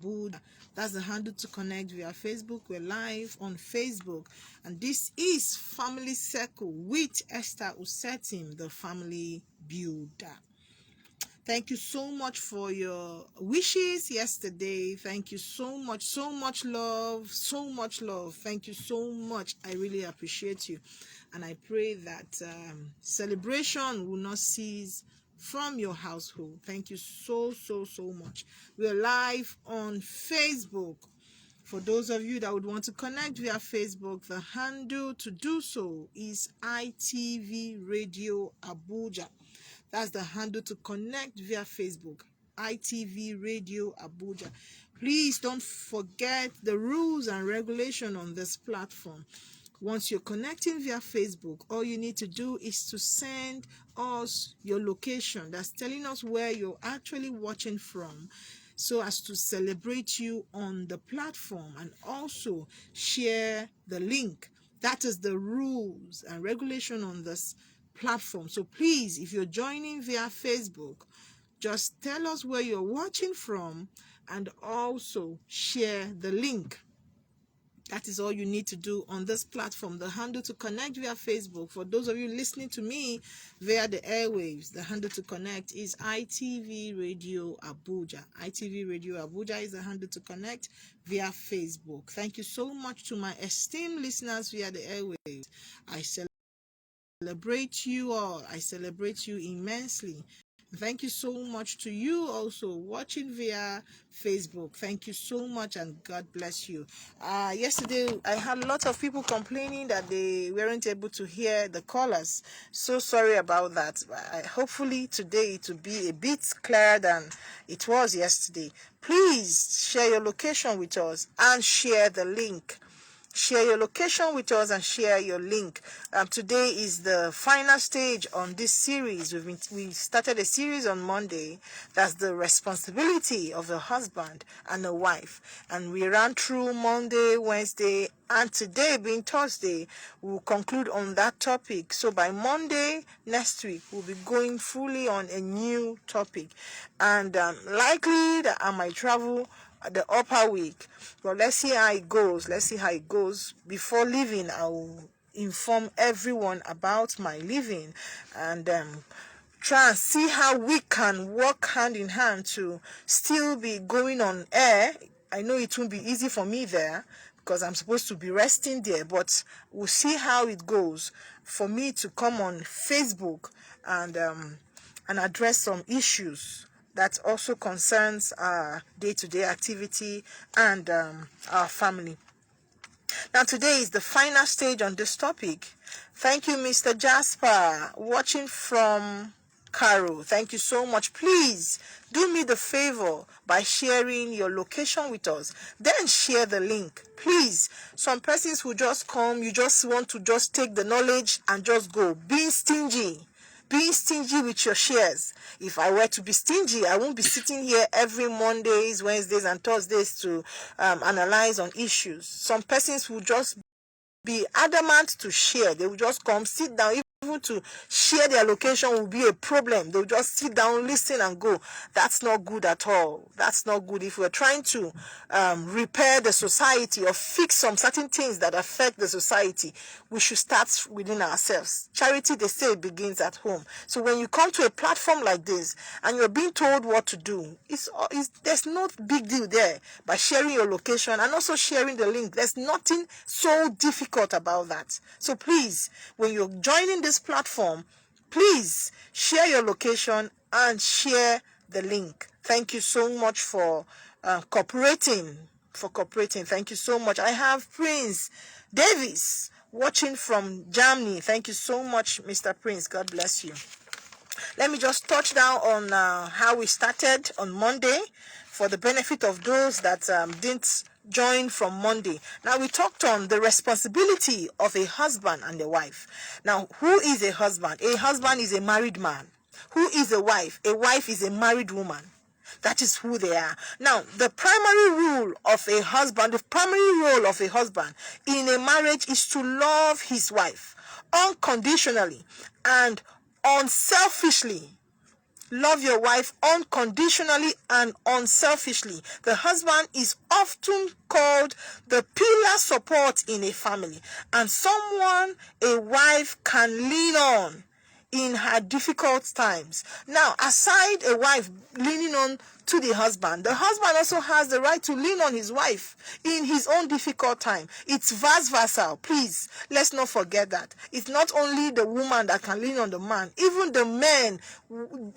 Buddha. That's the handle to connect via Facebook. We're live on Facebook. And this is Family Circle with Esther Usetim, the family builder. Thank you so much for your wishes yesterday. Thank you so much. So much love. So much love. Thank you so much. I really appreciate you. And I pray that celebration will not cease from your household. Thank you so much. We're live on Facebook. For those of you that would want to connect via Facebook, the handle to do so is ITV Radio Abuja. That's the handle to connect via Facebook, ITV Radio Abuja. Please don't forget the rules and regulation on this platform. Once you're connecting via Facebook, all you need to do is to send us your location. That's telling us where you're actually watching from, so as to celebrate you on the platform, and also share the link. That is the rules and regulation on this platform. So please, if you're joining via Facebook, just tell us where you're watching from and also share the link. That is all you need to do on this platform. The handle to connect via Facebook, for those of you listening to me via the airwaves, the handle to connect is ITV Radio Abuja. ITV Radio Abuja is the handle to connect via Facebook. Thank you so much to my esteemed listeners via the airwaves. I celebrate you all. I celebrate you immensely. Thank you so much to you also watching via Facebook. Thank you so much, and God bless you. Yesterday, I had a lot of people complaining that they weren't able to hear the callers. So sorry about that. Hopefully today it will be a bit clearer than it was yesterday. Please share your location with us and share the link. Share your location with us and share your link. Today is the final stage on this series. We started a series on Monday. That's the responsibility of a husband and a wife. And we ran through Monday, Wednesday, and today being Thursday, we'll conclude on that topic. So by Monday next week, we'll be going fully on a new topic. And likely that I might travel the upper week. But let's see how it goes. Before leaving, I will inform everyone about my leaving and try and see how we can work hand in hand to still be going on air. I know it won't be easy for me there because I'm supposed to be resting there, but we'll see how it goes for me to come on Facebook and address some issues that also concerns our day-to-day activity and our family. Now, today is the final stage on this topic. Thank you, Mr. Jasper, watching from Cairo. Thank you so much. Please do me the favor by sharing your location with us. Then share the link. Please, some persons who just come, you just want to just take the knowledge and just go. Be stingy. Be stingy with your shares. If I were to be stingy, I won't be sitting here every Mondays, Wednesdays, and Thursdays to analyze on issues. Some persons will just be adamant to share. They will just come, sit down. Even to share their location will be a problem. They'll just sit down, listen, and go. That's not good at all. That's not good. If we're trying to repair the society or fix some certain things that affect the society, we should start within ourselves. Charity, they say, begins at home. So when you come to a platform like this and you're being told what to do, there's no big deal there. By sharing your location and also sharing the link, there's nothing so difficult about that. So please, when you're joining this platform, please share your location and share the link. Thank you so much for cooperating. Thank you so much. I have Prince Davis watching from Germany. Thank you so much, Mr. Prince. God bless you. Let me just touch down on how we started on Monday for the benefit of those that didn't join from Monday. Now, we talked on the responsibility of a husband and a wife. Now, who is a husband? A husband is a married man. Who is a wife? A wife is a married woman. That is who they are. Now, the primary role of a husband in a marriage is to love his wife unconditionally and unselfishly. Love your wife unconditionally and unselfishly. The husband is often called the pillar support in a family and someone a wife can lean on in her difficult times. Now, aside a wife leaning on to the husband also has the right to lean on his wife in his own difficult time. It's vice versa. Please, let's not forget that. It's not only the woman that can lean on the man. Even the men,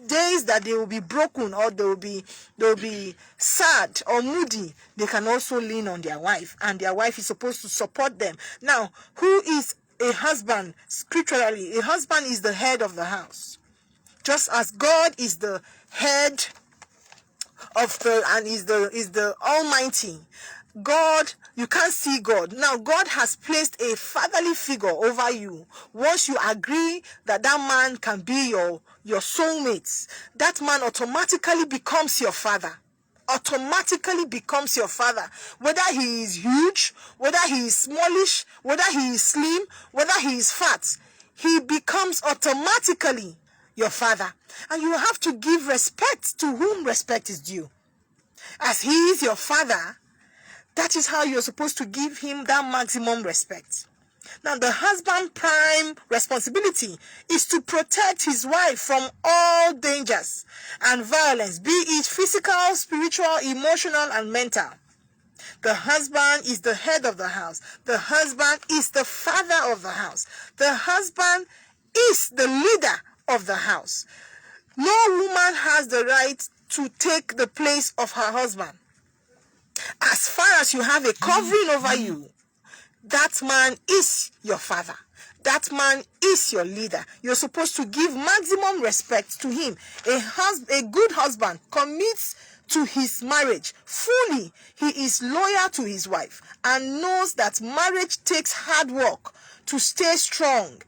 days that they will be broken or they will be sad or moody, they can also lean on their wife, and their wife is supposed to support them. Now, who is a husband? Scripturally, a husband is the head of the house, just as God is the head of the and is the Almighty. God, you can't see God. Now, God has placed a fatherly figure over you. Once you agree that that man can be your soulmate, that man automatically becomes your father. Automatically becomes your father. Whether he is huge, whether he is smallish, whether he is slim, whether he is fat, he becomes automatically your father. And you have to give respect to whom respect is due. As he is your father, that is how you're supposed to give him that maximum respect. Now, the husband's prime responsibility is to protect his wife from all dangers and violence, be it physical, spiritual, emotional, and mental. The husband is the head of the house. The husband is the father of the house. The husband is the leader of the house. No woman has the right to take the place of her husband. As far as you have a covering over you, that man is your father. That man is your leader. You're supposed to give maximum respect to him. A good husband commits to his marriage fully. He is loyal to his wife and knows that marriage takes hard work to stay strong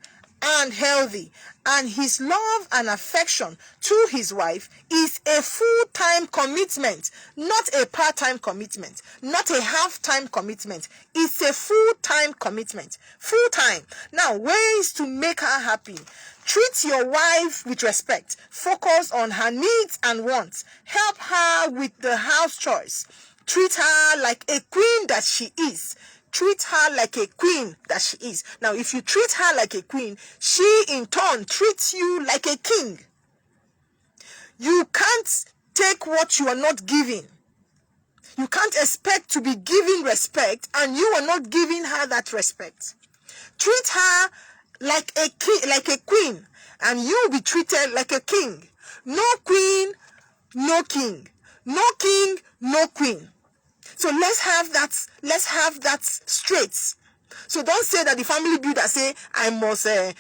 and healthy, and his love and affection to his wife is a full-time commitment, not a part-time commitment, not a half-time commitment. It's a full-time commitment. Full-time. Now, ways to make her happy. Treat your wife with respect. Focus on her needs and wants. Help her with the house chores. Treat her like a queen that she is. Treat her like a queen that she is. Now, if you treat her like a queen, she in turn treats you like a king. You can't take what you are not giving. You can't expect to be giving respect and you are not giving her that respect. Treat her like a queen, and you will be treated like a king. No queen, no king. No king, no queen. So let's have that straight. So don't say that the family builder say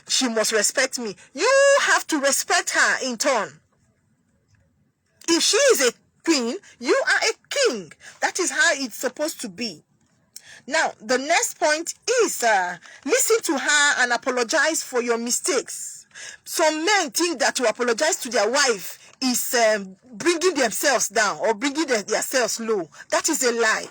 she must respect me. You have to respect her in turn. If she is a queen, you are a king. That is how it's supposed to be. Now, the next point is listen to her and apologize for your mistakes. Some men think that to apologize to their wife is bringing themselves down or bringing themselves low. That is a lie.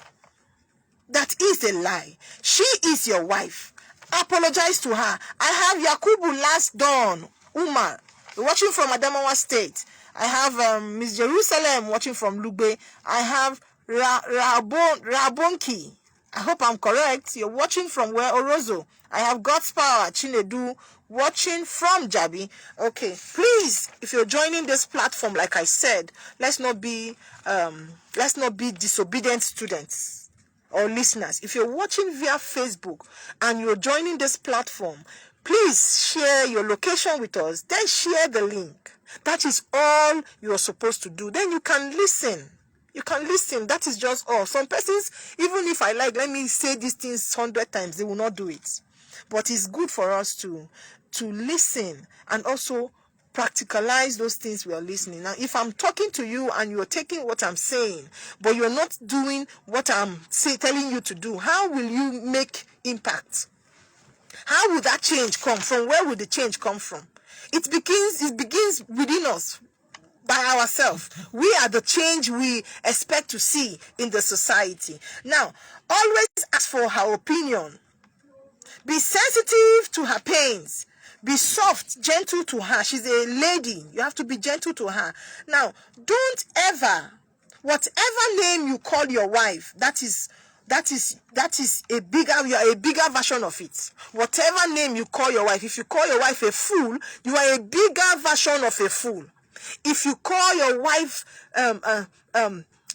That is a lie. She is your wife. Apologize to her. I have Yakubu Last Dawn Umar watching from Adamawa State. I have Miss Jerusalem watching from Lugbe. I have Rabonki. I hope I'm correct. You're watching from where? Orozo. I have God's Power Chinedu watching from Jabi. Okay, please, if you're joining this platform, like I said, let's not be disobedient students or listeners. If you're watching via Facebook and you're joining this platform, please share your location with us. Then share the link. That is all you're supposed to do. Then you can listen. You can listen. That is just all. Some persons, even if I let me say these things 100 times, they will not do it. But it's good for us to listen and also practicalize those things we are listening. Now, if I'm talking to you and you're taking what I'm saying, but you're not doing what I'm telling you to do, how will you make impact? How will that change come from? Where will the change come from? It begins within us. By ourselves. We are the change we expect to see in the society. Now, always ask for her opinion. Be sensitive to her pains. Be soft, gentle to her. She's a lady. You have to be gentle to her. Now, don't ever, whatever name you call your wife, that is a bigger, you are a bigger version of it. Whatever name you call your wife, if you call your wife a fool, you are a bigger version of a fool. If you call your wife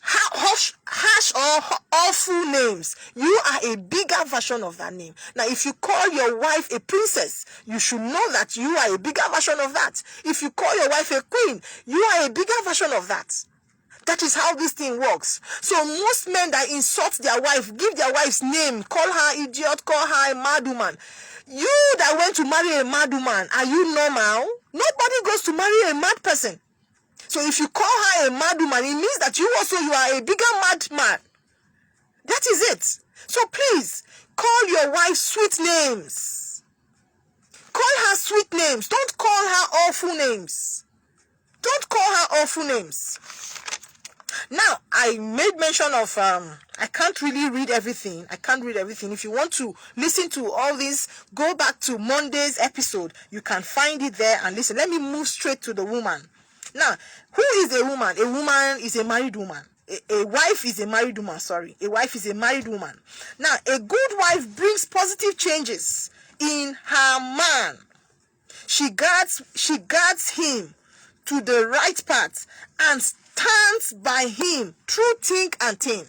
harsh or awful names, you are a bigger version of that name. Now, if you call your wife a princess, you should know that you are a bigger version of that. If you call your wife a queen, you are a bigger version of that. That is how this thing works. So most men that insult their wife, give their wife's name, call her idiot, call her a mad woman. You that went to marry a mad woman, are you normal? Nobody goes to marry a mad person. So if you call her a mad woman, it means that you are a bigger madman. That is it. So please, call your wife sweet names. Call her sweet names. Don't call her awful names. Don't call her awful names. Now, I made mention of, I can't really read everything. If you want to listen to all this, go back to Monday's episode. You can find it there and listen. Let me move straight to the woman. Now, who is a woman? A woman is a married woman. A wife is a married woman, A wife is a married woman. Now, a good wife brings positive changes in her man. She guards him to the right path and stands by him through thick and thin.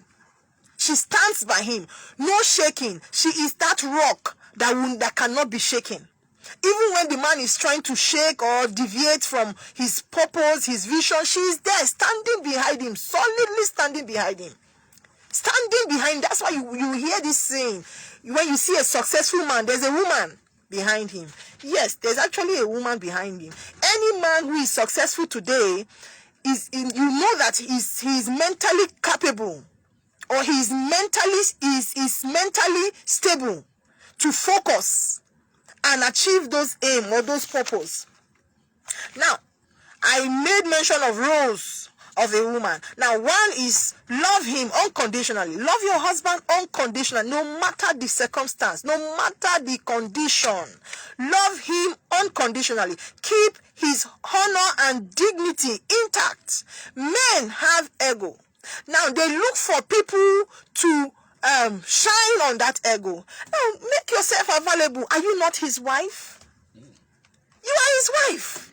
She stands by him. No shaking. She is that rock that cannot be shaken. Even when the man is trying to shake or deviate from his purpose, his vision, she is there, standing behind him, solidly standing behind him. Standing behind, that's why you hear this saying. When you see a successful man, there's a woman behind him. Yes, there's actually a woman behind him. Any man who is successful today, you know that he's mentally capable, or is mentally stable to focus and achieve those aim or those purpose. Now, I made mention of roles of a woman. Now, one is love him unconditionally. Love your husband unconditionally, no matter the circumstance, no matter the condition. Love him unconditionally. Keep his honor and dignity intact. Men have ego. Now, they look for people to shine on that ego. Now, make yourself available. Are you not his wife? You are his wife.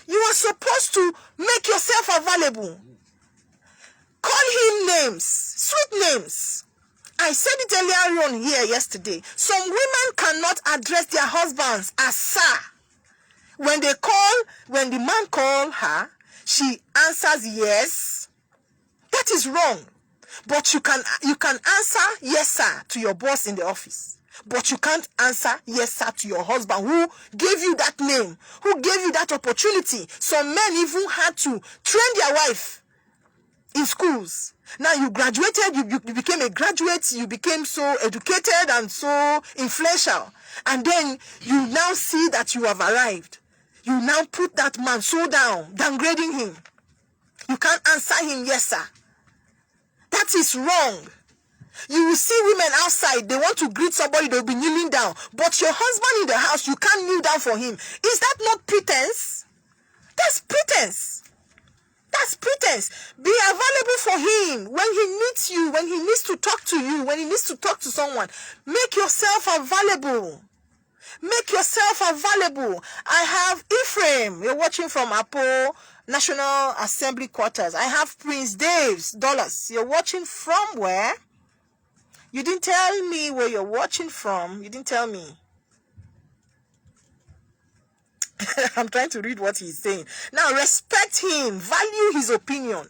You are supposed to make yourself available. Call him names, sweet names. I said it earlier on here yesterday. Some women cannot address their husbands as sir. When the man calls her, she answers yes. That is wrong. But you can answer yes sir to your boss in the office. But you can't answer yes sir to your husband who gave you that name, who gave you that opportunity. Some men even had to train their wife in schools. Now you graduated, you became a graduate, you became so educated and so influential. And then you now see that you have arrived. You now put that man so down, downgrading him. You can't answer him yes sir. That is wrong. You will see women outside, they want to greet somebody, they'll be kneeling down. But your husband in the house, you can't kneel down for him. Is that not pretense? That's pretense. That's pretense. Be available for him when he needs you, when he needs to talk to you, when he needs to talk to someone. Make yourself available. Make yourself available. I have Ephraim. You're watching from Apo National Assembly Quarters. I have Prince Dave's Dollars. You're watching from where? You didn't tell me where you're watching from. You didn't tell me. I'm trying to read what he's saying. Now, respect him. Value his opinion.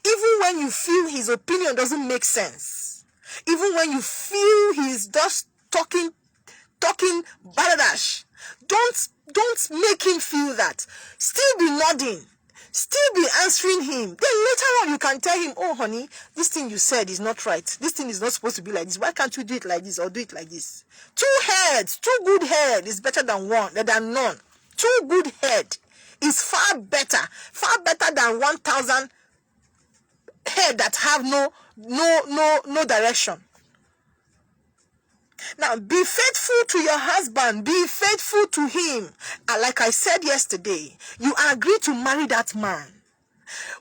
Even when you feel his opinion doesn't make sense. Even when you feel he's just talking baladash. Don't make him feel that. Still be nodding. Still be answering him. Then later on you can tell him, oh honey, this thing you said is not right. This thing is not supposed to be like this. Why can't you do it like this or do it like this? 2 heads, 2 good head is better than none. 2 good head is far better than 1,000 head that have no direction. Now, be faithful to your husband. Be faithful to him. And like I said yesterday, you agreed to marry that man.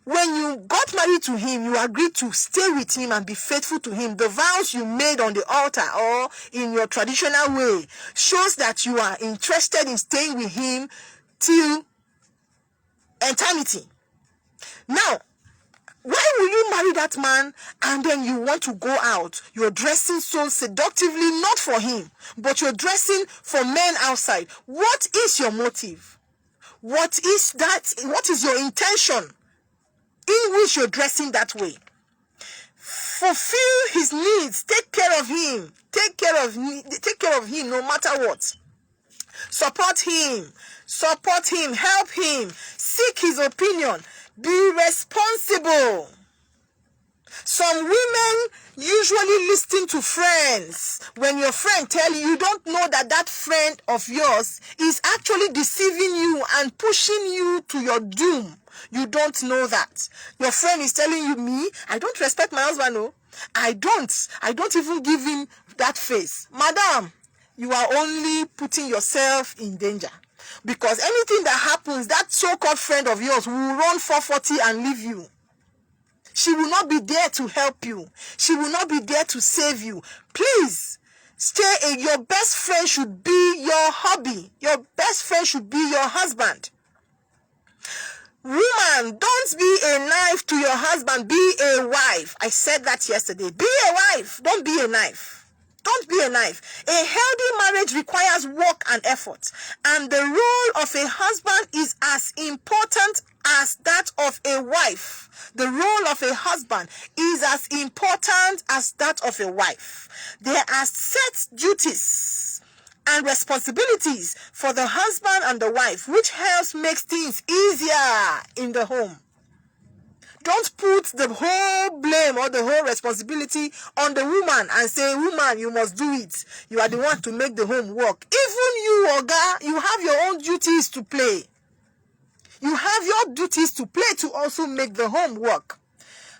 When you got married to him, you agreed to stay with him and be faithful to him. The vows you made on the altar or in your traditional way shows that you are interested in staying with him till eternity. Now, why will you marry that man and then you want to go out? You're dressing so seductively, not for him, but you're dressing for men outside. What is your motive? What is that? What is your intention in which you're dressing that way? Fulfill his needs. Take care of him. Take care of him no matter what. Support him. Support him. Help him. Seek his opinion. Be responsible. Some women usually listen to friends. When your friend tells you, you don't know that that friend of yours is actually deceiving you and pushing you to your doom. You don't know that. Your friend is telling you, me, I don't respect my husband, no. I don't even give him that face. Madam, you are only putting yourself in danger. Because anything that happens, that so-called friend of yours will run 440 and leave you. She will not be there to help you. She will not be there to save you. Please, your best friend should be your hubby. Your best friend should be your husband. Woman, don't be a knife to your husband. Be a wife. I said that yesterday. Be a wife. Don't be a knife. Don't be a knife. A healthy marriage requires work and effort. And the role of a husband is as important as that of a wife. The role of a husband is as important as that of a wife. There are set duties and responsibilities for the husband and the wife, which helps make things easier in the home. Don't put the whole blame or the whole responsibility on the woman and say, woman, you must do it. You are the one to make the home work. Even you, Oga, you have your own duties to play. You have your duties to play to also make the home work.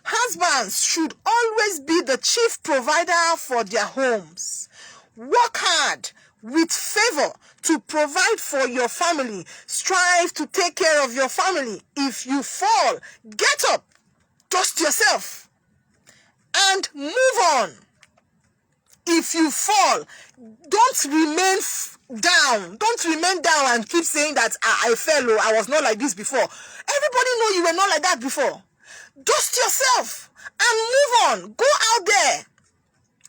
Husbands should always be the chief provider for their homes. Work hard with favor to provide for your family. Strive to take care of your family. If you fall, get up, dust yourself, and move on. If you fall, don't remain down. Don't remain down and keep saying that I fell or I was not like this before. Everybody know you were not like that before. Dust yourself and move on. Go out there.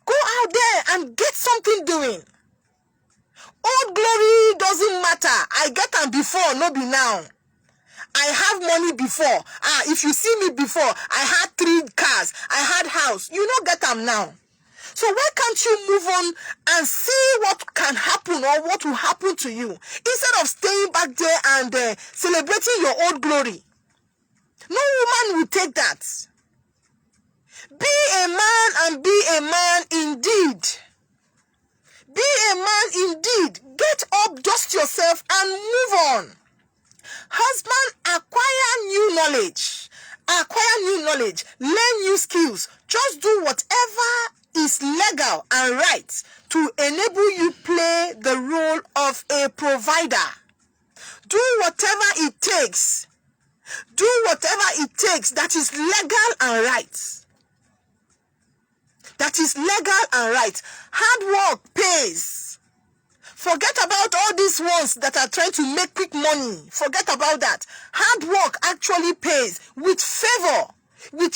Go out there and get something doing. Old glory doesn't matter. I get them before, no be now. I have money before. If you see me before, I had 3 cars. I had house. You don't get them now. So why can't you move on and see what can happen or what will happen to you instead of staying back there and celebrating your old glory? No woman will take that. Be a man and be a man indeed. Be a man indeed. Get up, dust yourself, and move on. Husband, acquire new knowledge. Acquire new knowledge. Learn new skills. Just do whatever is legal and right to enable you play the role of a provider. Do whatever it takes. Do whatever it takes that is legal and right. That is legal and right. Hard work pays. Forget about all these ones that are trying to make quick money. Forget about that. Hard work actually pays. With favor, the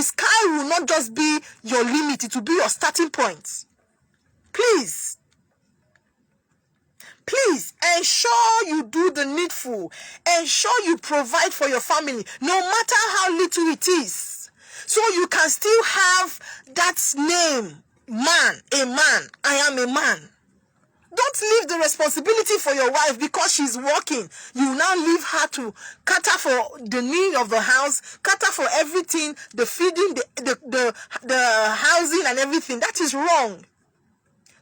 sky will not just be your limit. It will be your starting point. Please ensure you do the needful. Ensure you provide for your family, no matter how little it is. So you can still have that name, man, a man. I am a man. Don't leave the responsibility for your wife because she's working. You now leave her to cater for the need of the house, cater for everything, the feeding, the housing and everything. That is wrong.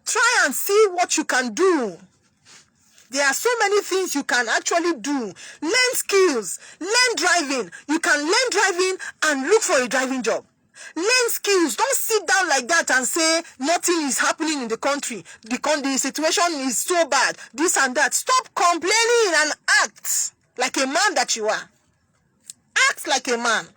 Try and see what you can do. There are so many things you can actually do. Learn skills. Learn driving. You can learn driving and look for a driving job. Learn skills. Don't sit down like that and say nothing is happening in the country. The situation is so bad. This and that. Stop complaining and act like a man that you are. Act like a man.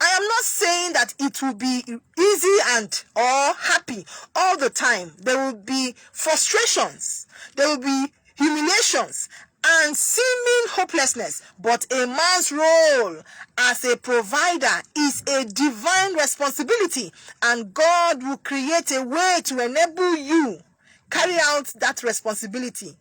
I am not saying that it will be easy and or happy all the time. There will be frustrations. There will be humiliations and seeming hopelessness. But a man's role as a provider is a divine responsibility, and God will create a way to enable you carry out that responsibility.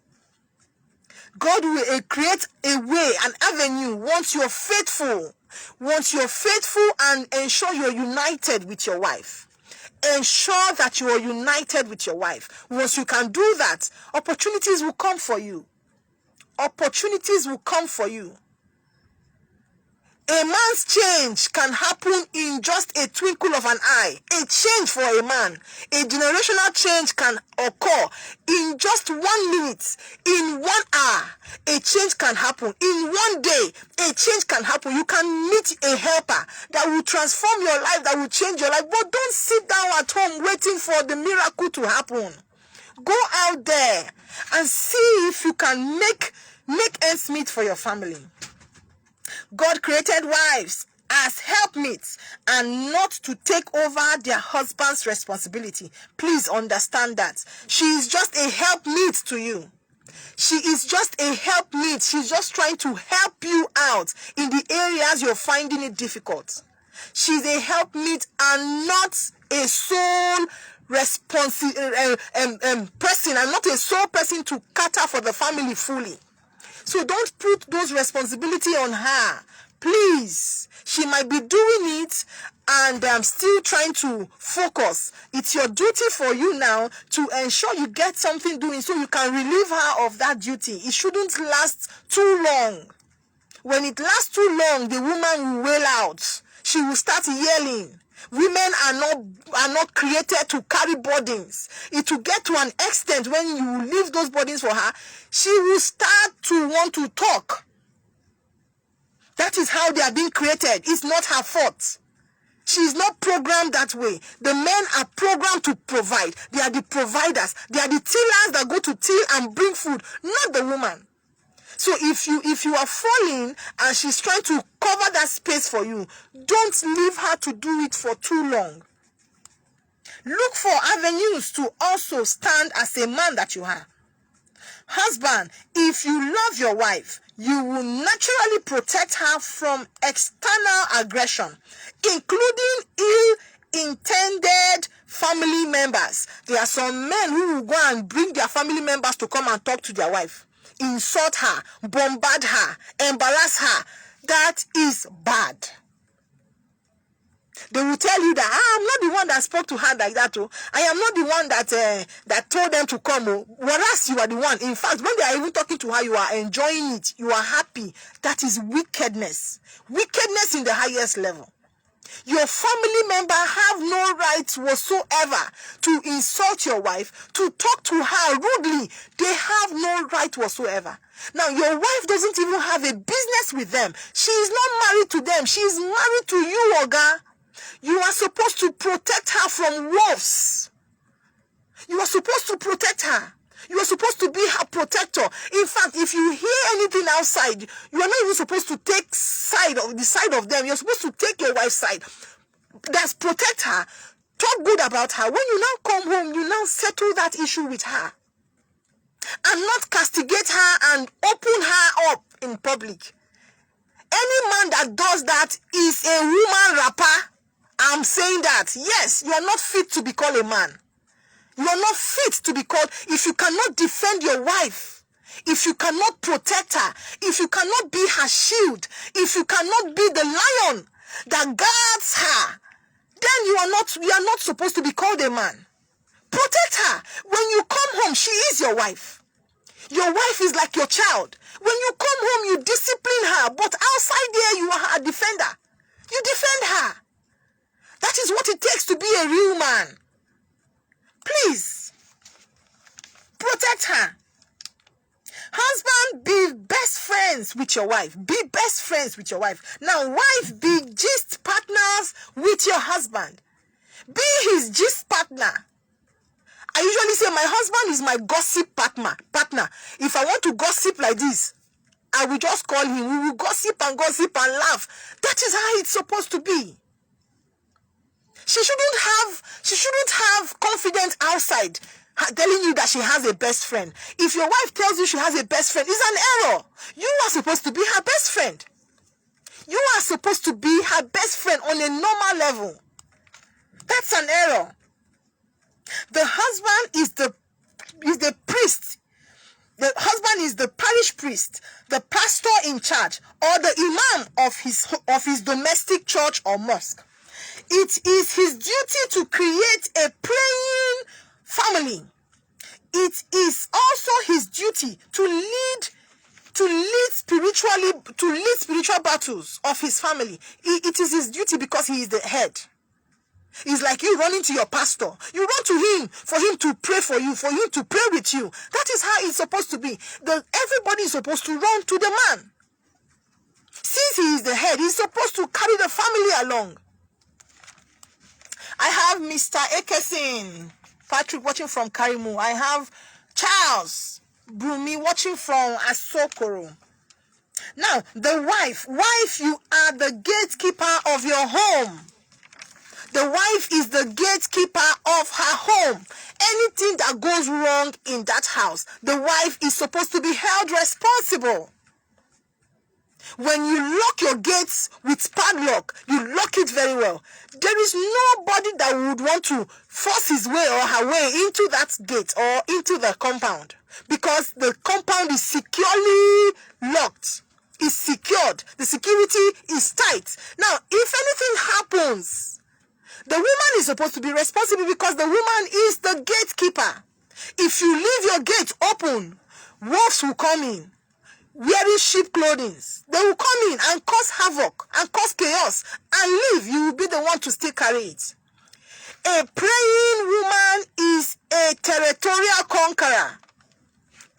God will create a way, an avenue, once you're faithful. Once you're faithful and ensure you're united with your wife. Ensure that you are united with your wife. Once you can do that, opportunities will come for you. Opportunities will come for you. A man's change can happen in just a twinkle of an eye. A change for a man. A generational change can occur in just 1 minute. In 1 hour, a change can happen. In 1 day, a change can happen. You can meet a helper that will transform your life, that will change your life. But don't sit down at home waiting for the miracle to happen. Go out there and see if you can make ends meet for your family. God created wives as helpmates and not to take over their husband's responsibility. Please understand that. She is just a helpmate to you. She is just a helpmate. She's just trying to help you out in the areas you're finding it difficult. She's a helpmate and not a sole person, and not a sole person to cater for the family fully. So don't put those responsibility on her. Please. She might be doing it and still trying to focus. It's your duty for you now to ensure you get something doing so you can relieve her of that duty. It shouldn't last too long. When it lasts too long, the woman will wail out. She will start yelling. Women are not created to carry burdens. It will get to an extent when you leave those burdens for her, she will start to want to talk. That is how they are being created. It's not her fault. She is not programmed that way. The men are programmed to provide. They are the providers. They are the tillers that go to till and bring food, not the woman. So if you are falling and she's trying to cover that space for you, don't leave her to do it for too long. Look for avenues to also stand as a man that you are. Husband, if you love your wife, you will naturally protect her from external aggression, including ill-intended family members. There are some men who will go and bring their family members to come and talk to their wife. Insult her, bombard her, embarrass her. That is bad. They will tell you that I'm not the one that spoke to her like that. Oh, I am not the one that told them to come. Oh, whereas you are the one. In fact, when they are even talking to her, you are enjoying it. You are happy. That is wickedness. Wickedness in the highest level. Your family member have no right whatsoever to insult your wife, to talk to her rudely. They have no right whatsoever. Now, your wife doesn't even have a business with them. She is not married to them. She is married to you, Oga. You are supposed to protect her from wolves. You are supposed to protect her. You are supposed to be her protector. In fact, if you hear anything outside, you are not even supposed to take the side of them. You're supposed to take your wife's side. That's protect her. Talk good about her. When you now come home, you now settle that issue with her. And not castigate her and open her up in public. Any man that does that is a woman rapper. I'm saying that. Yes, you are not fit to be called a man. You are not fit to be called. If you cannot defend your wife, if you cannot protect her, if you cannot be her shield, if you cannot be the lion that guards her, then you are not supposed to be called a man. Protect her. When you come home, she is your wife. Your wife is like your child. When you come home, you discipline her, but outside there, you are a defender. You defend her. That is what it takes to be a real man. Please, protect her. Husband, be best friends with your wife. Be best friends with your wife. Now, wife, be gist partners with your husband. Be his gist partner. I usually say my husband is my gossip partner. If I want to gossip like this, I will just call him. We will gossip and laugh. That is how it's supposed to be. She shouldn't have confidence outside telling you that she has a best friend. If your wife tells you she has a best friend, it's an error. You are supposed to be her best friend. You are supposed to be her best friend on a normal level. That's an error. The husband is the priest. The husband is the parish priest, the pastor in charge, or the imam of his domestic church or mosque. It is his duty to create a praying family. It is also his duty to lead spiritual battles of his family. It is his duty because he is the head. It's like you running to your pastor. You run to him for him to pray for you, for him to pray with you. That is how it's supposed to be. Everybody is supposed to run to the man. Since he is the head, he's supposed to carry the family along. I have Mr. Ekesin Patrick watching from Karimu. I have Charles Brumi watching from Asokoro. Now, the wife, you are the gatekeeper of your home. The wife is the gatekeeper of her home. Anything that goes wrong in that house, the wife is supposed to be held responsible. When you lock your gates with padlock, you lock it very well. There is nobody that would want to force his way or her way into that gate or into the compound, because the compound is securely locked. It's secured. The security is tight. Now, if anything happens, the woman is supposed to be responsible because the woman is the gatekeeper. If you leave your gate open, wolves will come in wearing sheep clothing. They will come in and cause havoc and cause chaos and leave. You will be the one to still carry it. A praying woman is a territorial conqueror.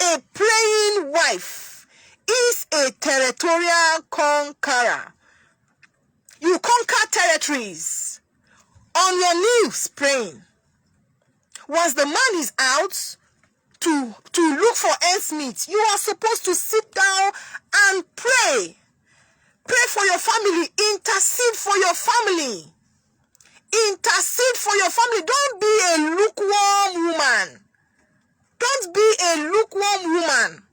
A praying wife is a territorial conqueror. You conquer territories on your knees praying. Once the man is out to look for ends meet, you are supposed to sit down and pray. Pray for your family. Intercede for your family. Intercede for your family. Don't be a lukewarm woman. Don't be a lukewarm woman.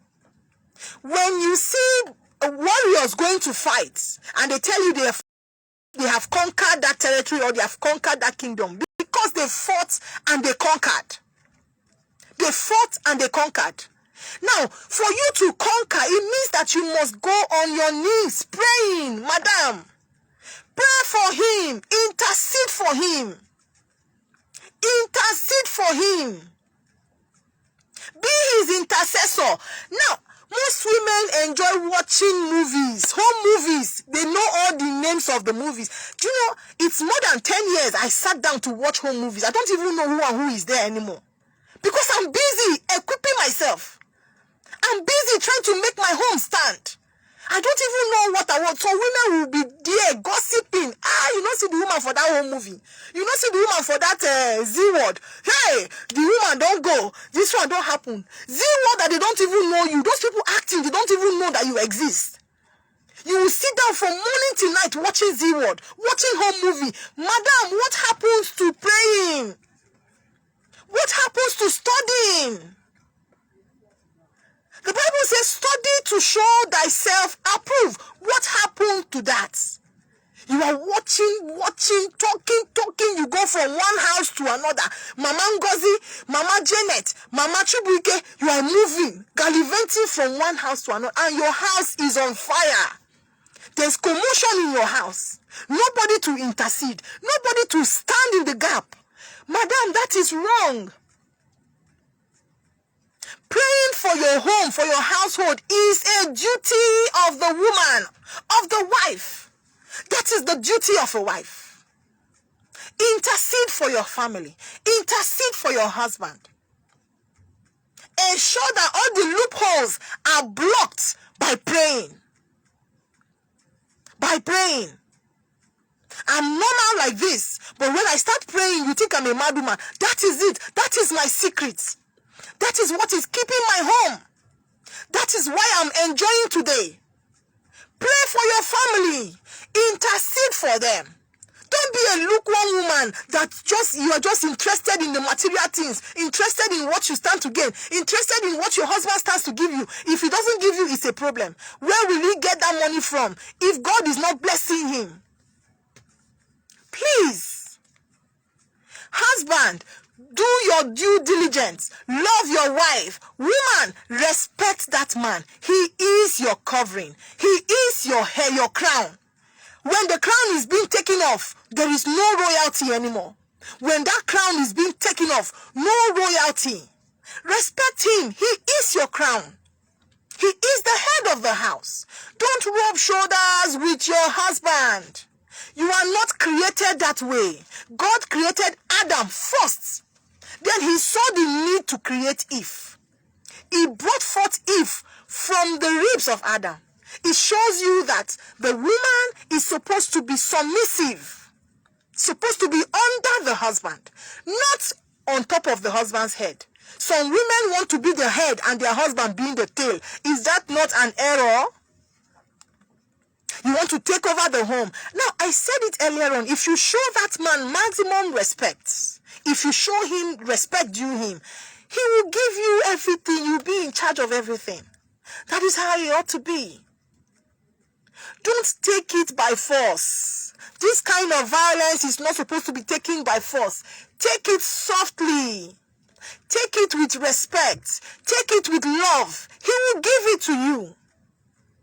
When you see warriors going to fight and they tell you they have conquered that territory or they have conquered that kingdom, because they fought and they conquered. They fought and they conquered. Now, for you to conquer, it means that you must go on your knees praying, madam. Pray for him. Intercede for him. Intercede for him. Be his intercessor. Now, most women enjoy watching movies, home movies. They know all the names of the movies. Do you know, it's more than 10 years I sat down to watch home movies. I don't even know who and who is there anymore. Because I'm busy equipping myself. I'm busy trying to make my home stand. I don't even know what I want. So women will be there gossiping. You don't see the woman for that home movie. You don't see the woman for that Z word. Hey, the woman don't go. This one don't happen. Z word that they don't even know you. Those people acting, they don't even know that you exist. You will sit down from morning till night watching Z word, watching home movie. Madam, what happens to praying? What happens to studying? The Bible says, study to show thyself approved. What happened to that? You are watching, talking. You go from one house to another. Mama Ngozi, Mama Janet, Mama Chibuike, you are moving, gallivanting from one house to another, and your house is on fire. There's commotion in your house. Nobody to intercede. Nobody to stand in the gap. Madam, that is wrong. Praying for your home, for your household is a duty of the woman, of the wife. That is the duty of a wife. Intercede for your family. Intercede for your husband. ensure that all the loopholes are blocked by praying. By praying. I'm normal like this, but when I start praying, you think I'm a mad woman. That is it. That is my secret. That is what is keeping my home. That is why I'm enjoying today. Pray for your family. Intercede for them. Don't be a lukewarm woman that you are just interested in the material things, interested in what you stand to gain, interested in what your husband stands to give you. If he doesn't give you, it's a problem. Where will he get that money from if God is not blessing him? Please, husband, do your due diligence. Love your wife. Woman, respect that man. He is your covering. He is your hair, your crown. When the crown is being taken off, there is no royalty anymore. When that crown is being taken off, no royalty. Respect him. He is your crown. He is the head of the house. Don't rub shoulders with your husband. You are not created that way. God created Adam first. Then he saw the need to create Eve. He brought forth Eve from the ribs of Adam. It shows you that the woman is supposed to be submissive, supposed to be under the husband, not on top of the husband's head. Some women want to be the head and their husband being the tail. Is that not an error? You want to take over the home. Now, I said it earlier on. If you show that man maximum respect, if you show him respect due him, he will give you everything. You'll be in charge of everything. That is how it ought to be. Don't take it by force. This kind of violence is not supposed to be taken by force. Take it softly. Take it with respect. Take it with love. He will give it to you.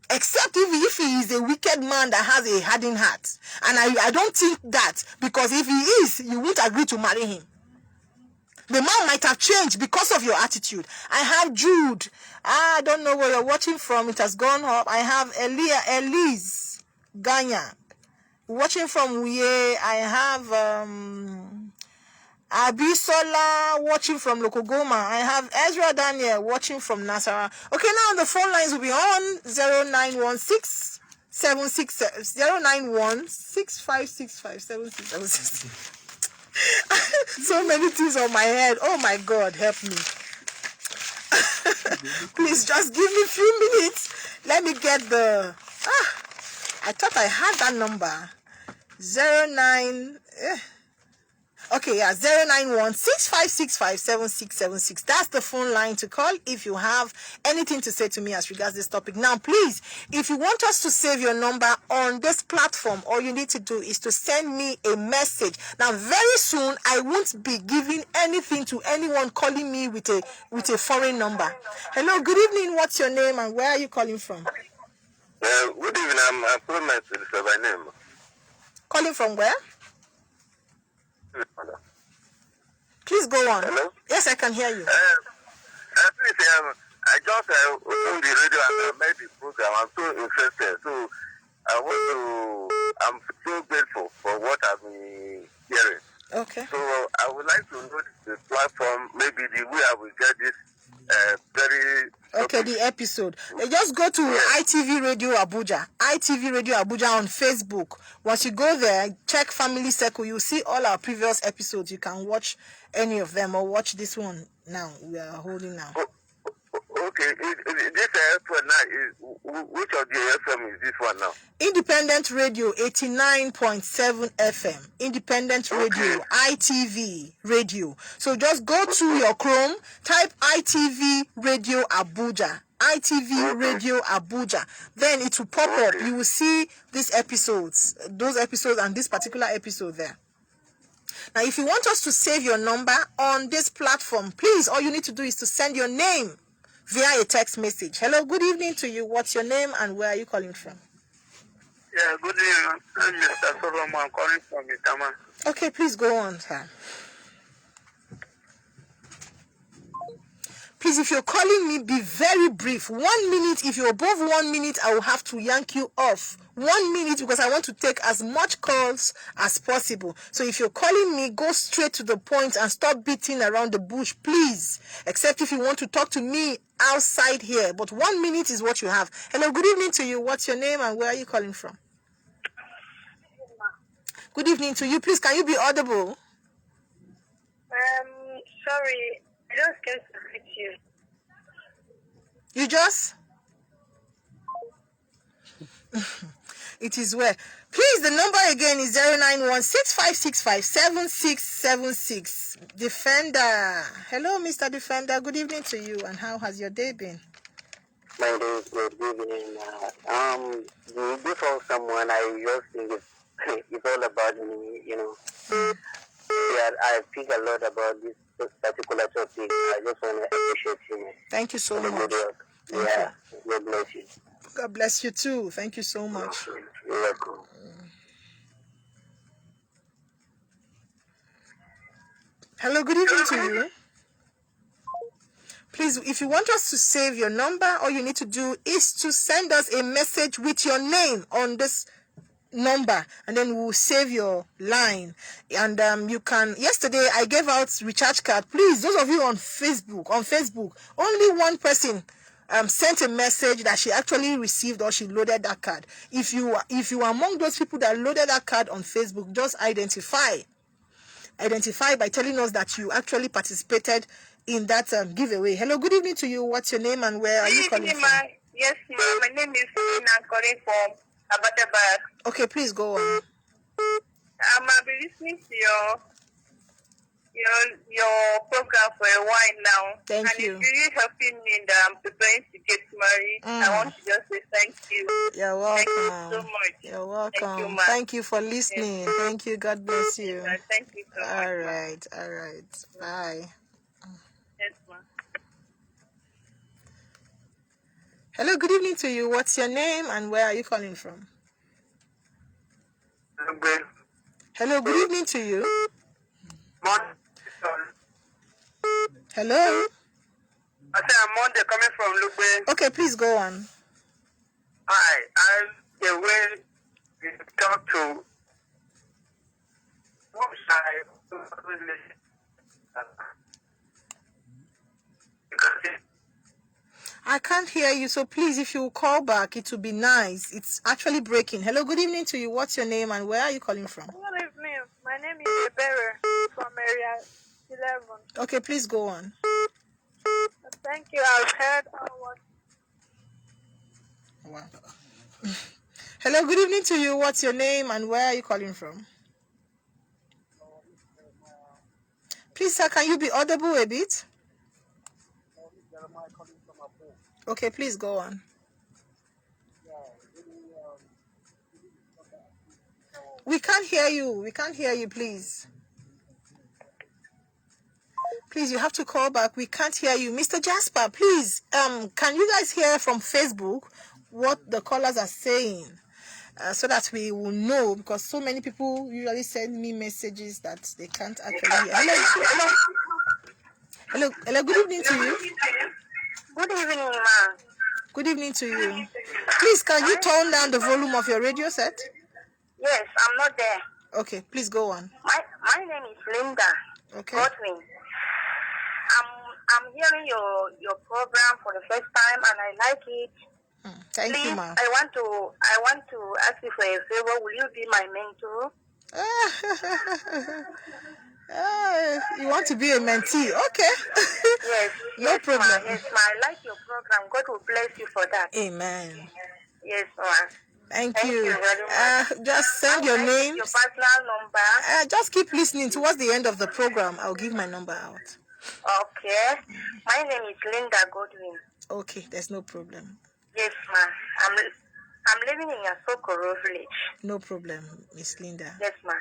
Except if he is a wicked man that has a hardened heart. And I don't think that, because if he is, you won't agree to marry him. The man might have changed because of your attitude. I have Jude. I don't know where you're watching from. It has gone up. I have Elise Ganya watching from Uye. I have Abisola watching from Lokogoma. I have Ezra Daniel watching from Nasara. Okay, now the phone lines will be on 0916 09165657676. So many things on my head. Oh my God, help me. Please just give me a few minutes. Let me get the... I thought I had that number. 09... Okay, yeah, 09165657676. That's the phone line to call if you have anything to say to me as regards this topic. Now, please, if you want us to save your number on this platform, all you need to do is to send me a message. Now, very soon, I won't be giving anything to anyone calling me with a foreign number. Hello, good evening. What's your name and where are you calling from? Good evening. I'm calling myself by name. Calling from where? Please go on. Hello? Yes, I can hear you. Please, I just opened the radio and I made the program. I'm so interested. So I'm so grateful for what I've been hearing. Okay. So I would like to know the platform, maybe the way I will get this very... Okay, the episode. Just go to ITV Radio Abuja. ITV Radio Abuja on Facebook. Once you go there, check Family Circle. You'll see all our previous episodes. You can watch any of them or watch this one now. We are holding now. Okay, this FM now is... Which of the FM is this one now? Independent Radio 89.7 FM. Independent Radio, ITV Radio. So just go to your Chrome, type ITV Radio Abuja. ITV Radio Abuja. Then it will pop up. You will see these episodes, those episodes and this particular episode there. Now, if you want us to save your number on this platform, please, all you need to do is to send your name via a text message. Hello, good evening to you. What's your name and where are you calling from? Yeah, good evening. I'm Mr. Solomon. I'm calling from Itama. Okay, please go on, sir. Please, if you're calling me, be very brief. 1 minute. If you're above 1 minute, I will have to yank you off 1 minute, because I want to take as much calls as possible. So if you're calling me, go straight to the point and stop beating around the bush, please. Except if you want to talk to me outside here. But 1 minute is what you have. Hello, good evening to you. What's your name and where are you calling from? Good evening to you. Please, can you be audible? Sorry, I just came to greet you. You just? It is well. Please, the number again is 09165657676. Defender. Hello, Mr. Defender. Good evening to you. And how has your day been? My day is good. Good evening. Before someone, I just think it's all about me, you know. Yeah, I think a lot about this particular topic. I just want to appreciate you. Thank you so much. Yeah, God bless you. God bless you too. Thank you so much. You're welcome. Hello, good evening to you. Please, if you want us to save your number, all you need to do is to send us a message with your name on this number, and then we'll save your line. And you can, yesterday I gave out recharge card. Please, those of you on Facebook, only one person sent a message that she actually received or she loaded that card. If you are among those people that loaded that card on Facebook, just identify by telling us that you actually participated in that giveaway. Hello, good evening to you. What's your name and where are you calling from? Yes, ma'am. My name is Lina. I'm calling from Abatabak. Okay, please go on. I've been listening to your program for a while now. Thank you. And it's really helping me that I'm preparing to get married. I want to just say thank you. You're welcome. Thank you so much. You're welcome. Thank you, ma'am. Thank you for listening. Yes. Thank you. God bless you. Yes, thank you so much. All right. Bye. Yes, ma'am. Hello, good evening to you. What's your name and where are you calling from? Hello, good evening to you. Hello? I said I'm Monday coming from Lugbe. Okay, please go on. Hi, I'm the way we talk to I can't hear you, so please, if you call back, it would be nice. It's actually breaking. Hello, good evening to you. What's your name and where are you calling from? Good evening. My name is Ebere from area 11. Okay, please go on. Thank you. I've heard what. Wow. Hello, good evening to you. What's your name and where are you calling from? Please, sir, can you be audible a bit? Okay, please go on. We can't hear you. Please. Please, you have to call back. We can't hear you. Mr. Jasper, please, can you guys hear from Facebook what the callers are saying? So that we will know, because so many people usually send me messages that they can't actually hear. Hello, good evening to you. Good evening, ma'am. Good evening to you. Please, can you turn down the volume of your radio set? Yes, I'm not there. Okay, please go on. My name is Linda. Okay. Godwin. I'm hearing your program for the first time and I like it. Thank Please, you, ma'am. I want to ask you for a favor. Will you be my mentor? You want to be a mentee? Okay. Yes. No problem. Ma. Yes, ma. I like your program. God will bless you for that. Amen. Yes, ma. Thank you. Very much. Just send your name. Your personal number. Just keep listening. Towards the end of the program, I'll give my number out. Okay. My name is Linda Godwin. Okay, there's no problem. Yes, ma. I'm living in Yasokoro village. No problem, Miss Linda. Yes, ma.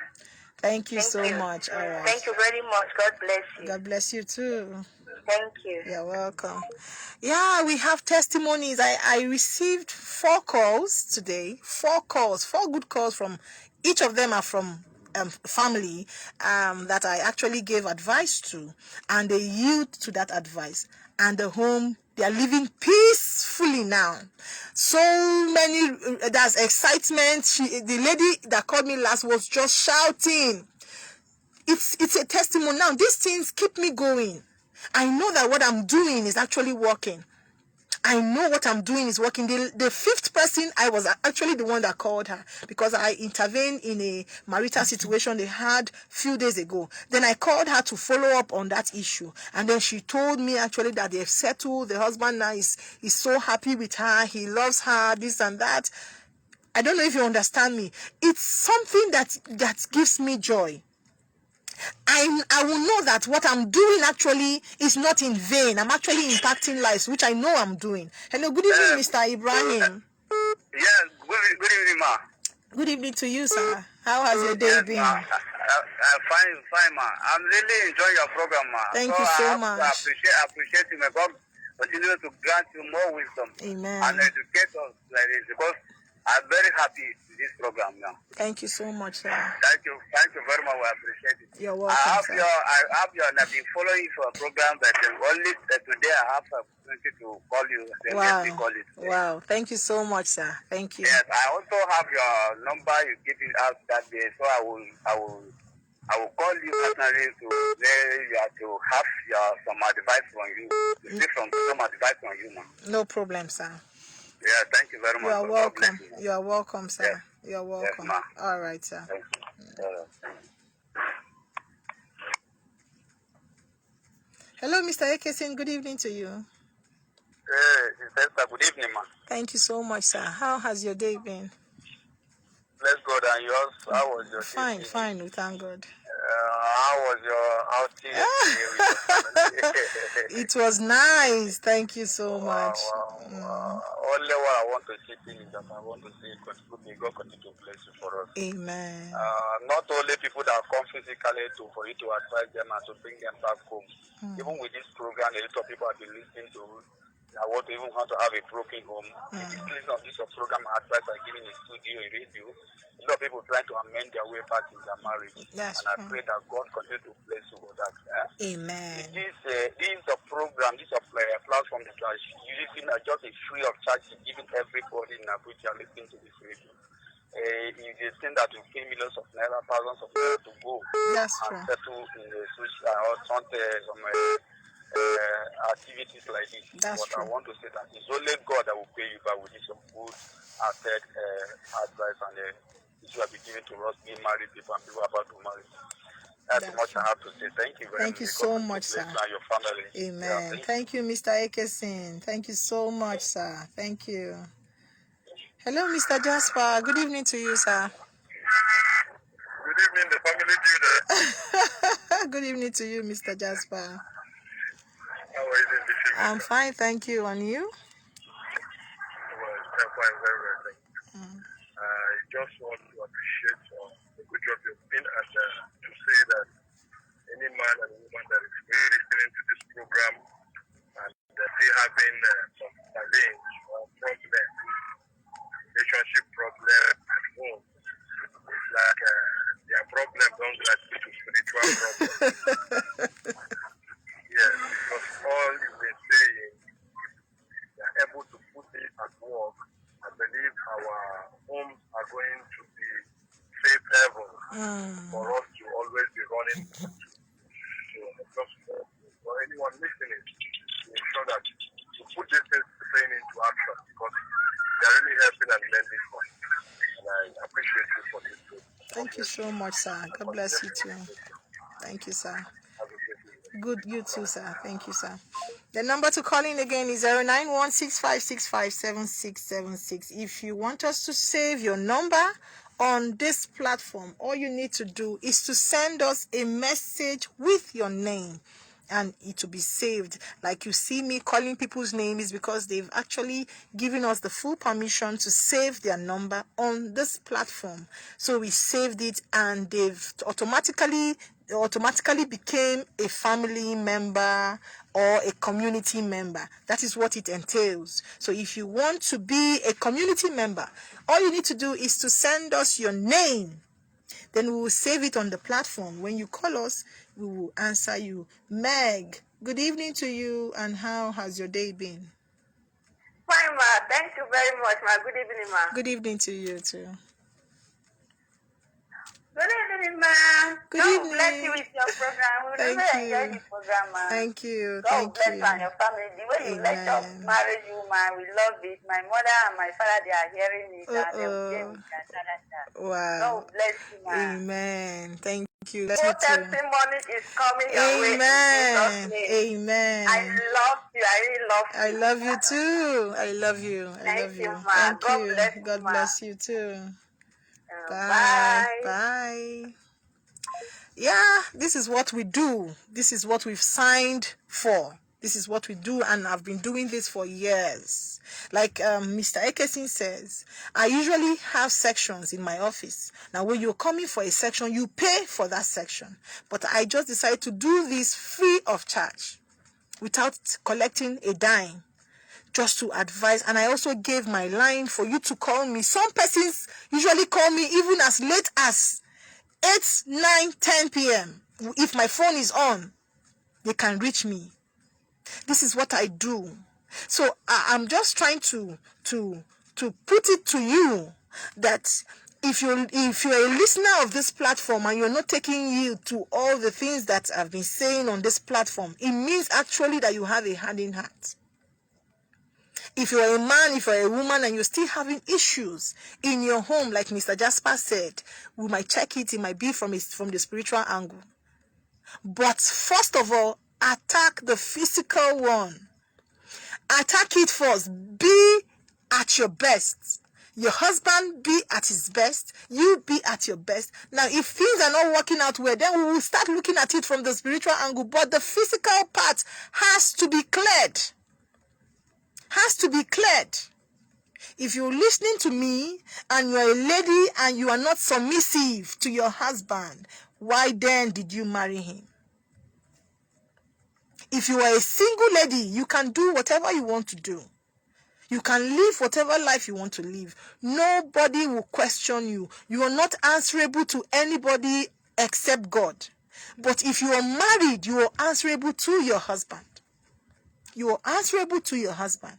Thank you so much. All right. Thank you very much. God bless you. God bless you too. Thank you. You're welcome. Yeah, we have testimonies. I received 4 calls today. 4 good calls from, each of them are from family that I actually gave advice to, and they yield to that advice. And the home, they are living peaceful fully now. So many, there's excitement. The lady that called me last was just shouting. It's a testimony. Now these things keep me going. I know that what I'm doing is actually working. I know what I'm doing is working. The fifth person, I was actually the one that called her because I intervened in a marital situation they had few days ago. Then I called her to follow up on that issue. And then she told me actually that they've settled. The husband now is so happy with her. He loves her, this and that. I don't know if you understand me. It's something that gives me joy. I will know that what I'm doing actually is not in vain. I'm actually impacting lives, which I know I'm doing. Hello, good evening, Mr. Ibrahim. Yes, good evening, ma. Good evening to you, sir. How has your day Yes, been? ma. Fine, ma. I'm really enjoying your program, ma. Thank you so much. I appreciate you, ma. God continue to grant you more wisdom Amen. and educate us like this because I'm very happy with this program now. Thank you so much, sir. Thank you very much. I appreciate it. You're welcome, I sir. have been following your program, but only today I have an opportunity to call you. Let me call you today. Wow. Thank you so much, sir. Thank you. Yes, I also have your number. You give it out that day, so I will call you personally to have some advice from you. To take some advice from you, man. No problem, sir. Yeah, thank you very much. You are welcome. You are welcome, sir. Yes. You're welcome. Yes, all right, sir. Thank you. Hello, Mr. Ekesin. Good evening to you. Esther, good evening, man. Thank you so much, sir. How has your day been? Bless God and yours. How was your Fine, we thank God. How was your outing yesterday with your family? It was nice. Thank you so much. Only what I want to say is that I want to say may God continue to bless you for us. Amen. Not only people that come physically for you to advise them and to bring them back home. Even with this program, a lot of people have been listening to. I want to even how to have a broken home. Listening of this program advice I giving in studio, in radio. A lot of people trying to amend their way back in their marriage. That's and I pray that God continue to bless you for that. Amen. This is a program, this is a platform that are using just a free of charge, giving everybody in Abuja listening to this radio. It is a thing that will pay millions of naira, thousands of naira to go That's and true. settle in the social or some activities like this. That's but true. I want to say that it's only God that will pay you back with this good hearted advice and this will be given to us being married people and people about to marry. That's much true. I have to say. Thank you very much. Thank you so much, sir. And your family. Amen. Yeah, thank you, Mr. Ekesin. Thank you so much, sir. Thank you. Hello, Mr. Jasper. Good evening to you, sir. Good evening, the family builder. Good evening to you, Mr. Jasper. How are you doing this evening? I'm fine, thank you. And you? Well, I'm fine, very well, thank you. I just want to appreciate the good job you've been and to say that any man and woman that is really listening to this program and still having some challenge or problem, relationship problem at home, it's like their problem don't graduate to spiritual problem. Yes, because all you've been saying, they are able to put it at work. I believe our homes are going to be safe haven for us to always be running to. So just for anyone listening, to ensure that you put this thing into action because they are really helping and lending for it. And I appreciate you for this too. Thank you so much, sir. God bless you too. Thank you, sir. Good, you too, sir. Thank you, sir. The number to call in again is 09165657676. If you want us to save your number on this platform, all you need to do is to send us a message with your name and it will be saved. Like you see me calling people's names because they've actually given us the full permission to save their number on this platform. So we saved it and they've automatically became a family member or a community member. That is what it entails. So if you want to be a community member, all you need to do is to send us your name. Then we will save it on the platform. When you call us, we will answer you. Meg, good evening to you, and how has your day been? fine, ma. Thank you very much, ma. Good evening, ma. Good evening to you too. Good evening, ma. Good God evening. bless you with your program. We Thank really you. enjoy the program, ma. Thank you. God Thank bless you. you and your family. The way you let us Amen. marriage you, ma, we love it. My mother and my father, they are hearing it and they will hear it. Wow. God bless you, ma. Amen. Thank you. Bless More you too. testimony is coming your way in Amen. Jesus' name. Amen. I love you. I really love you. I love you too. I love you. I Thank love you, you. ma. Thank God you. bless you, God ma. bless you too. Bye. Bye. Yeah, this is what we do. This is what we've signed for. This is what we do, and I've been doing this for years. Like Mr. Ekesin says, I usually have sections in my office. Now, when you're coming for a section, you pay for that section. But I just decided to do this free of charge, without collecting a dime, just to advise. And I also gave my line for you to call me. Some persons usually call me even as late as 8, 9, 10 p.m. If my phone is on, they can reach me. This is what I do. So I'm just trying to put it to you that if you're a listener of this platform and you're not taking heed to all the things that I've been saying on this platform, it means actually that you have a hardened heart. If you're a man, if you're a woman, and you're still having issues in your home, like Mr. Jasper said, we might check it. It might be from the spiritual angle. But first of all, attack the physical one. Attack it first. Be at your best. Your husband be at his best. You be at your best. Now, if things are not working out well, then we will start looking at it from the spiritual angle. But the physical part has to be cleared. Has to be cleared. If you're listening to me and you're a lady and you are not submissive to your husband, why then did you marry him? If you are a single lady, you can do whatever you want to do. You can live whatever life you want to live. Nobody will question you. You are not answerable to anybody except God. But if you are married, you are answerable to your husband. You are answerable to your husband.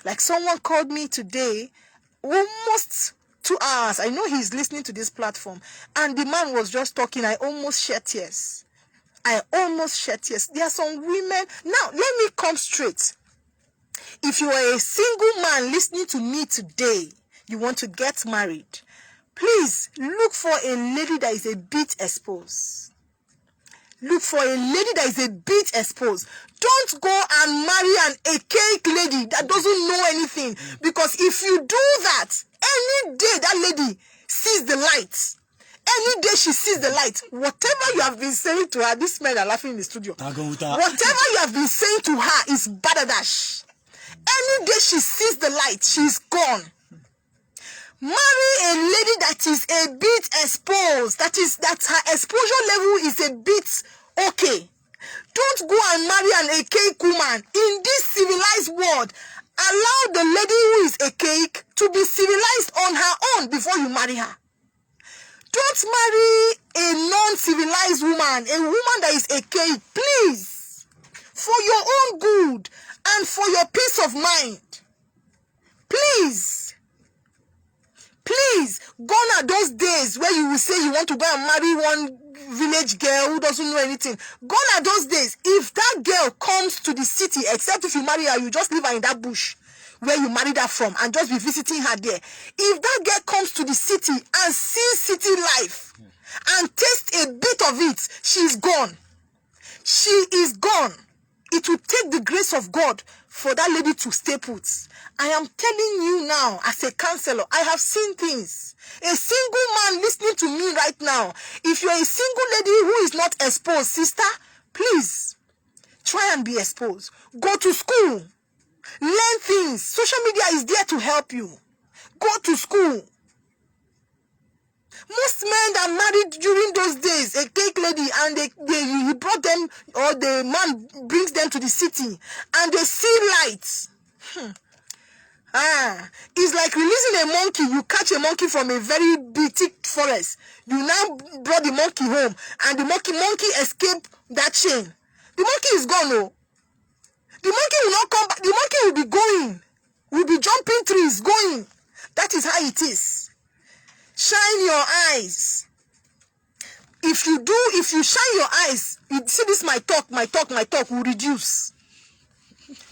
Like someone called me today, almost 2 hours. I know he's listening to this platform. And the man was just talking. I almost shed tears. There are some women. Now, let me come straight. If you are a single man listening to me today, you want to get married, please look for a lady that is a bit exposed. Look for a lady that is a bit exposed. Don't go and marry a cake lady that doesn't know anything. Because if you do that, any day that lady sees the light, any day she sees the light, whatever you have been saying to her, these men are laughing in the studio. Whatever you have been saying to her is badadash. Any day she sees the light, she's gone. Marry a lady that is a bit exposed. That her exposure level is a bit okay. Don't go and marry a cake woman. In this civilized world, allow the lady who is a cake to be civilized on her own before you marry her. Don't marry a non-civilized woman, a woman that is a cake, please. For your own good and for your peace of mind. Please. Please. Gone are those days where you will say you want to go and marry one village girl who doesn't know anything. Gone are those days. If that girl comes to the city, except if you marry her, you just leave her in that bush where you married her from and just be visiting her there. If that girl comes to the city and sees city life and tastes a bit of it, she's gone. She is gone. It will take the grace of God for that lady to stay put. I am telling you now, as a counselor, I have seen things. A single man listening to me right now, if you're a single lady who is not exposed, sister, please, try and be exposed. Go to school. Learn things. Social media is there to help you. Go to school. Most men that married during those days, a cake lady, and he brought them, or the man brings them to the city, and they see lights. It's like releasing a monkey. You catch a monkey from a very big thick forest. You now brought the monkey home, and the monkey escaped that chain. The monkey is gone, oh. The monkey will not come back. The monkey will be going. We'll be jumping trees, going. That is how it is. Shine your eyes. If you shine your eyes, you see this my talk will reduce.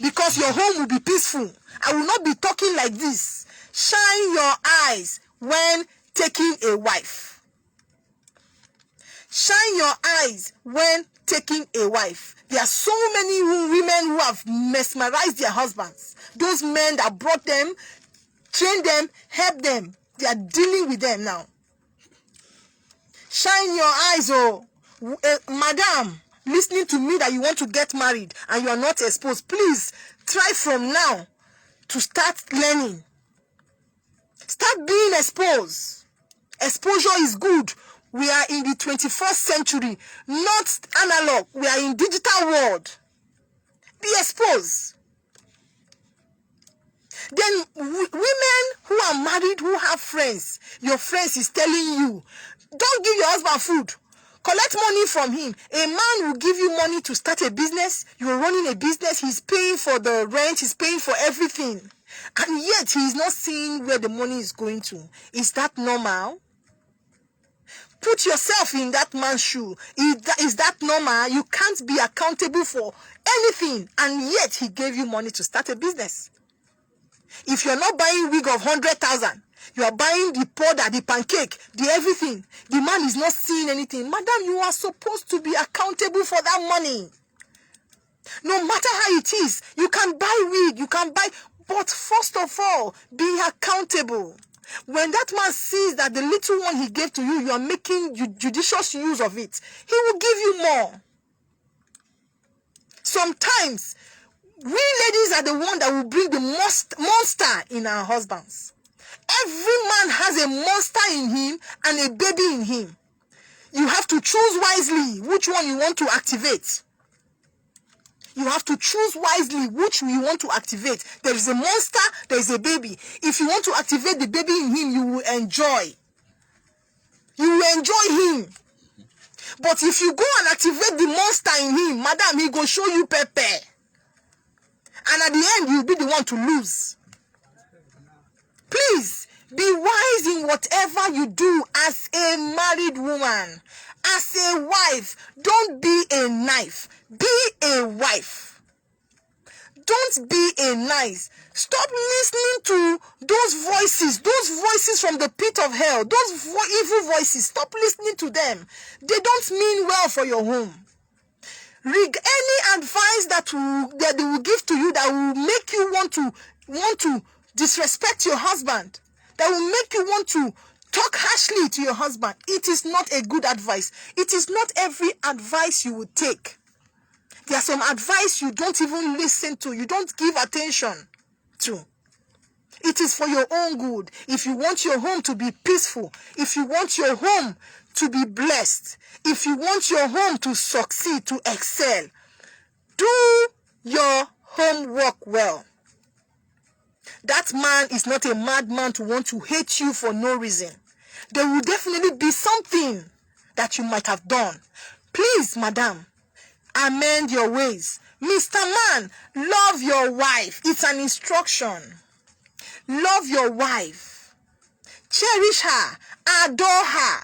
Because your home will be peaceful. I will not be talking like this. Shine your eyes when taking a wife. Shine your eyes when taking a wife. There are so many women who have mesmerized their husbands. Those men that brought them, trained them, helped them. They are dealing with them now. Shine your eyes, oh. Madam, listening to me that you want to get married and you are not exposed, please try from now to start learning. Start being exposed. Exposure is good. We are in the 21st century, not analog. We are in digital world. Be exposed. Then women who are married, who have friends, your friends is telling you, don't give your husband food. Collect money from him. A man will give you money to start a business. You're running a business. He's paying for the rent. He's paying for everything. And yet he is not seeing where the money is going to. Is that normal? Put yourself in that man's shoe. Is that normal? You can't be accountable for anything. And yet he gave you money to start a business. If you're not buying wig of 100,000, you are buying the powder, the pancake, the everything. The man is not seeing anything. Madam, you are supposed to be accountable for that money. No matter how it is, you can buy wig, you can buy, but first of all, be accountable. When that man sees that the little one he gave to you, you are making judicious use of it, he will give you more. Sometimes, we ladies are the one that will bring the monster in our husbands. Every man has a monster in him and a baby in him. You have to choose wisely which one you want to activate. You have to choose wisely which you want to activate. There is a monster, there is a baby. If you want to activate the baby in him, you will enjoy. You will enjoy him. But if you go and activate the monster in him, madam, he go show you pepper. And at the end, you'll be the one to lose. Please, be wise in whatever you do as a married woman. As a wife, don't be a knife. Be a wife. Don't be a knife. Stop listening to those voices from the pit of hell, those evil voices. Stop listening to them. They don't mean well for your home. Any advice that they will give to you that will make you want to disrespect your husband, that will make you want to talk harshly to your husband, it is not a good advice. It is not every advice you would take. There are some advice you don't even listen to, you don't give attention to. It is for your own good. If you want your home to be peaceful, if you want your home to be blessed, if you want your home to succeed, to excel, do your homework well. That man is not a madman to want to hate you for no reason. There will definitely be something that you might have done. Please, madam, amend your ways. Mr. Man, love your wife. It's an instruction. Love your wife. Cherish her. Adore her.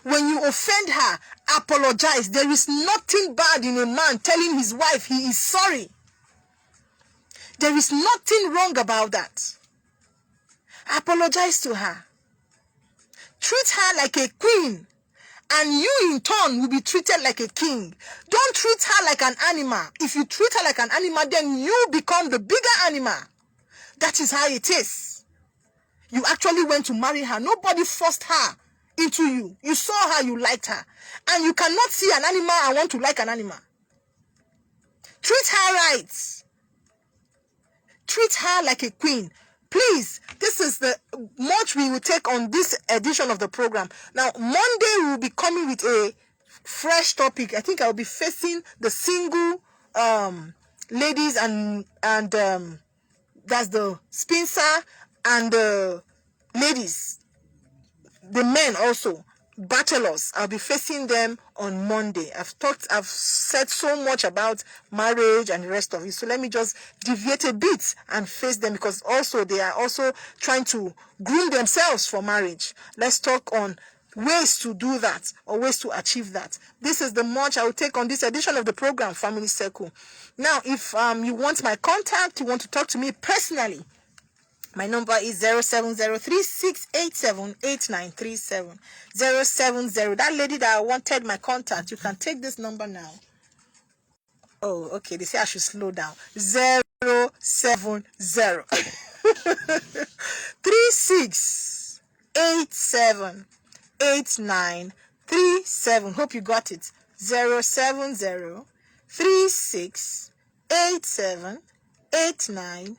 When you offend her, apologize. There is nothing bad in a man telling his wife he is sorry. There is nothing wrong about that. Apologize to her. Treat her like a queen, and you in turn will be treated like a king. Don't treat her like an animal. If you treat her like an animal, then you become the bigger animal. That is how it is. You actually went to marry her. Nobody forced her into you. You saw her, you liked her. And you cannot see an animal and want to like an animal. Treat her right. Treat her like a queen. Please, this is the much we will take on this edition of the program. Now, Monday we will be coming with a fresh topic. I think I will be facing the single ladies and that's the spinster and the ladies, the men also. bachelors, I'll be facing them on Monday. I've said so much about marriage and the rest of it. So let me just deviate a bit and face them, because also they are also trying to groom themselves for marriage. Let's talk on ways to do that, or ways to achieve that. This is the much I will take on this edition of the program, Family Circle. Now, if you want my contact, you want to talk to me personally, my number is 07036878937. 070. That lady that wanted my contact, you can take this number now. Oh, okay. They say I should slow down. 070 36878937. Hope you got it. 070 36878937.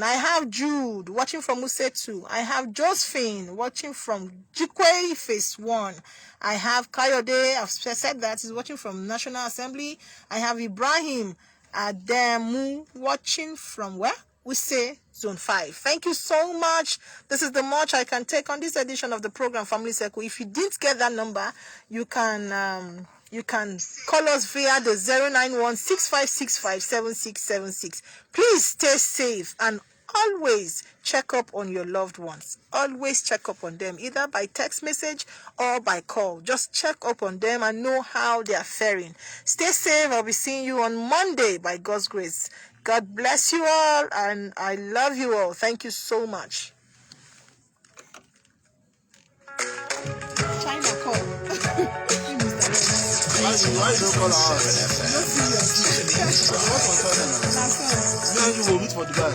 I have Jude watching from Usetim. I have Josephine watching from Jikwe Phase 1. I have Kayode, I've said that, he's watching from National Assembly. I have Ibrahim Ademu watching from where? We say Zone 5. Thank you so much. This is the much I can take on this edition of the program, Family Circle. If you didn't get that number, you can call us via the 091-6565-7676. Please stay safe and always check up on your loved ones. Always check up on them, either by text message or by call. Just check up on them and know how they are faring. Stay safe. I'll be seeing you on Monday by God's grace. God bless you all, and I love you all. Thank you so much. China call. Why don't call us? Not serious. What concern them? You will meet for Dubai.